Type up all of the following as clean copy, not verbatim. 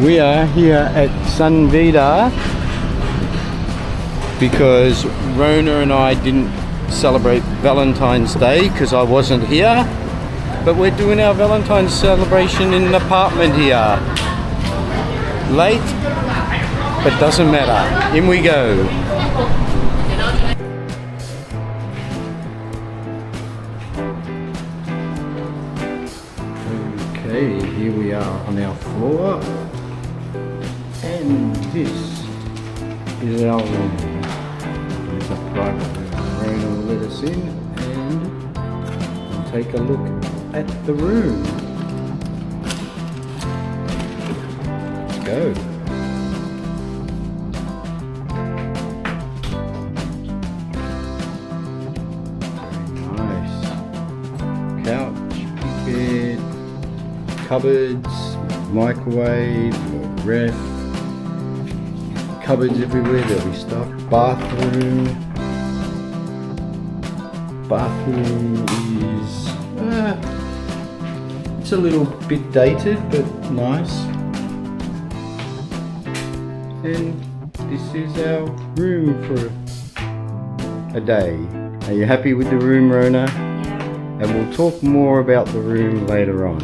We are here at Sunvida because Rona and I didn't celebrate Valentine's Day because I wasn't here, but we're doing our Valentine's celebration in an apartment here. Late, but doesn't matter. In we go. Okay, here we are on our floor, and this is our room. It's a private room. Rona will let us in and take a look at the room. Let's go. Very nice. Couch, big bed, cupboards, microwave, ref, cupboards everywhere, there'll be stuff. Bathroom is it's a little bit dated but nice. And this is our room for a day. Are you happy with the room, Rona? Yeah. And we'll talk more about the room later on.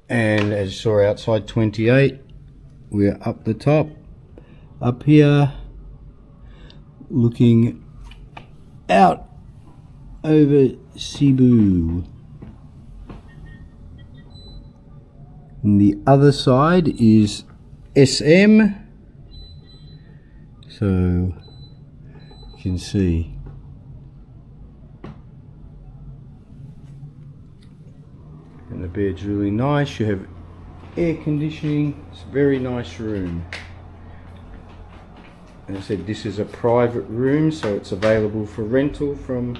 And as you saw outside 28, we're up the top, up here, looking out over Cebu. And the other side is SM, so you can see. And the bed's really nice. You have air conditioning. It's a very nice room. And I said this is a private room, so it's available for rental from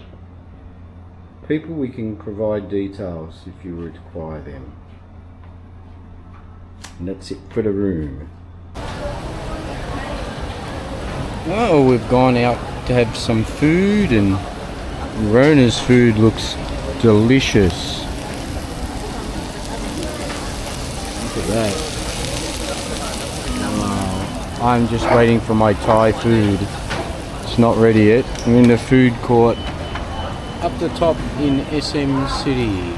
people. We can provide details if you require them. And that's it for the room. Oh, we've gone out to have some food, and Rona's food looks delicious. Look at that. Wow. I'm just waiting for my Thai food. It's not ready yet. I'm in the food court up the top in SM City.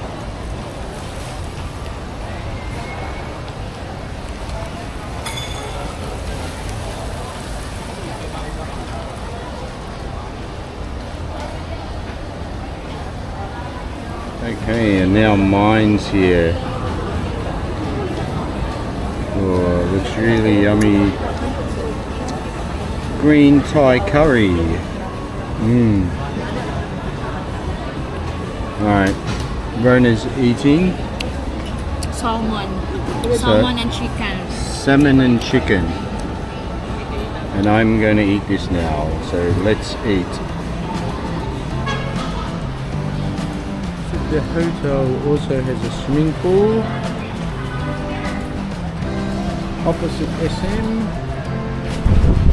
Okay, and now mine's here. Oh, looks really yummy. Green Thai curry. Alright, Rona's eating. Salmon and chicken. Salmon and chicken. And I'm going to eat this now, so let's eat. The hotel also has a swimming pool opposite SM.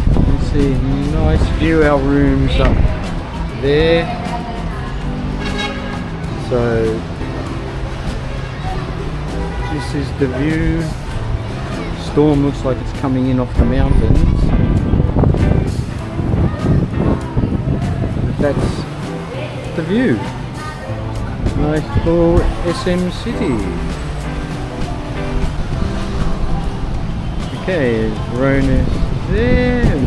You can see a nice view. Our rooms up there. So this is the view. Storm looks like it's coming in off the mountains. But that's the view. Nice for SM City. Okay, Rona's there.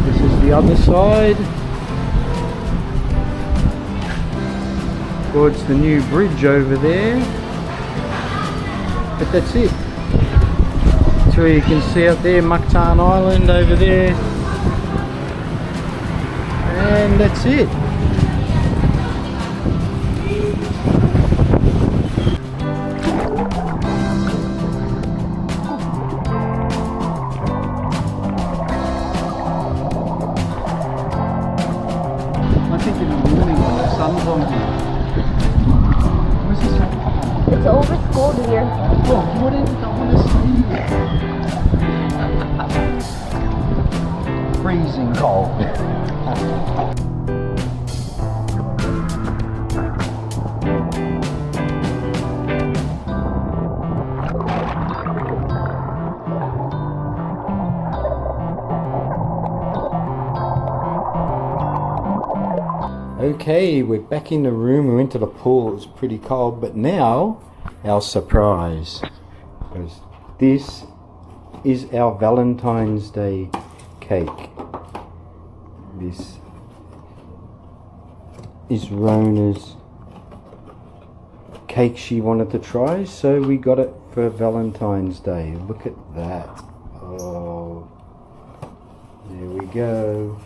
This is the other side. Towards the new bridge over there. But that's it. So you can see out there Mactan Island over there. And that's it. It's always cold here. Oh, what is it? I want to see. Freezing cold. Okay, we're back in the room. We went to the pool. It was pretty cold, but now our surprise. Because this is our Valentine's Day cake. This is Rona's cake she wanted to try, so we got it for Valentine's Day. Look at that. Oh, there we go.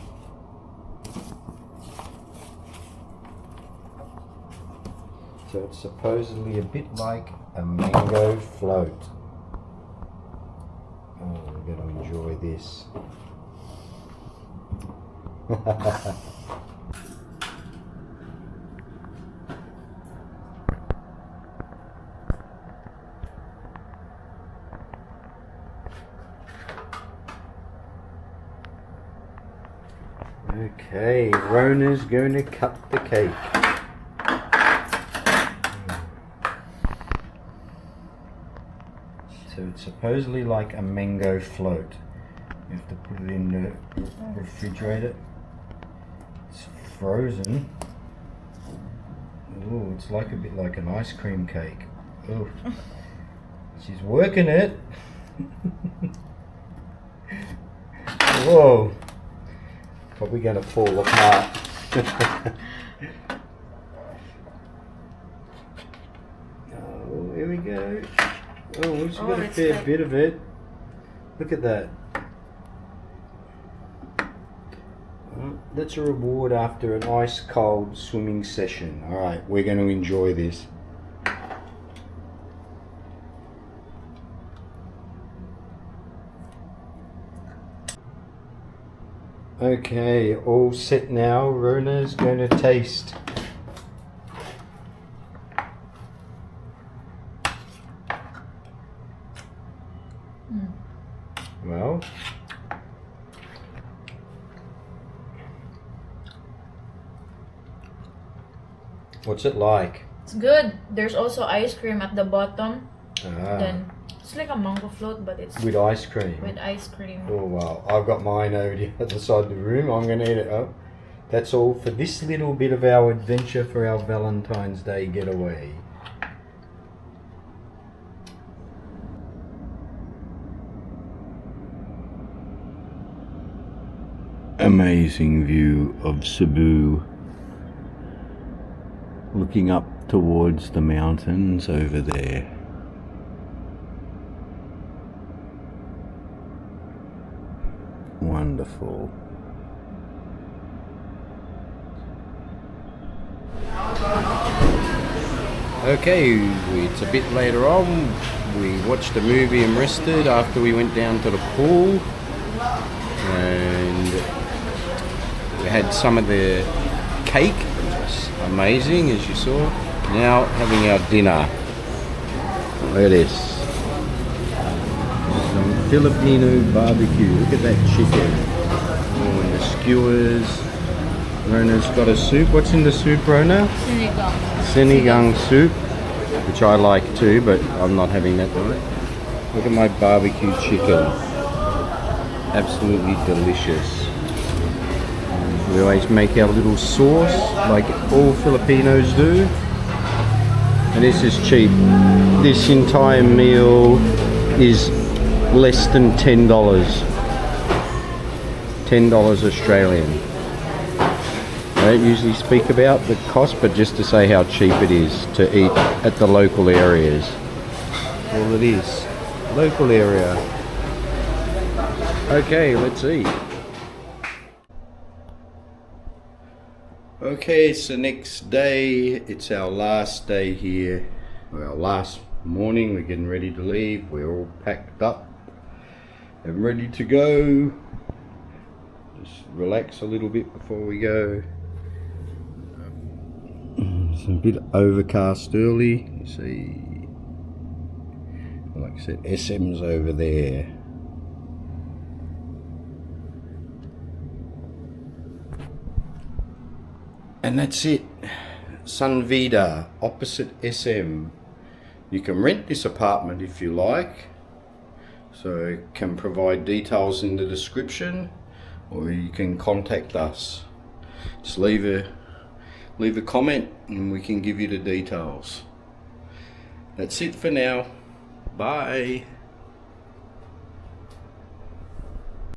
So it's supposedly a bit like a mango float. Oh, we're going to enjoy this. Okay, Rona's going to cut the cake. So it's supposedly like a mango float. You have to put it in the refrigerator. It's frozen. Oh, it's like a bit like an ice cream cake. Oh, she's working it. Whoa, probably going to fall apart. Oh, here we go. Oh, she's got a fair bit of it. Look at that. That's a reward after an ice cold swimming session. Alright, we're going to enjoy this. Okay, all set now. Rona's going to taste. Well, what's it like? It's good. There's also ice cream at the bottom. Ah, Then it's like a mango float, but it's with ice cream. with ice cream. Oh wow, I've got mine over the other side of the room. I'm going to eat it up. That's all for this little bit of our adventure for our Valentine's Day getaway. Amazing view of Cebu, looking up towards the mountains over there. Wonderful. Okay, it's a bit later on. We watched a movie and rested after we went down to the pool, and we had some of the cake. It was amazing, as you saw. Now having our dinner. Look at this. Some Filipino barbecue. Look at that chicken. Oh, and the skewers. Rona's got a soup. What's in the soup, Rona? Sinigang soup, which I like too, but I'm not having that tonight. Look at my barbecue chicken. Absolutely delicious. We always make our little sauce like all Filipinos do. And this is cheap. This entire meal is less than $10. $10 Australian. I don't usually speak about the cost, but just to say how cheap it is to eat at the local areas. All it is. Local area. Okay, let's eat. Okay, it's the next day. It's our last day here. Well, last morning. We're getting ready to leave. We're all packed up and ready to go. Just relax a little bit before we go. It's a bit overcast early. You see, like I said, SM's over there. And that's it. Sunvida, opposite SM. You can rent this apartment if you like. So I can provide details in the description, or you can contact us. Just leave leave a comment and we can give you the details. That's it for now. Bye.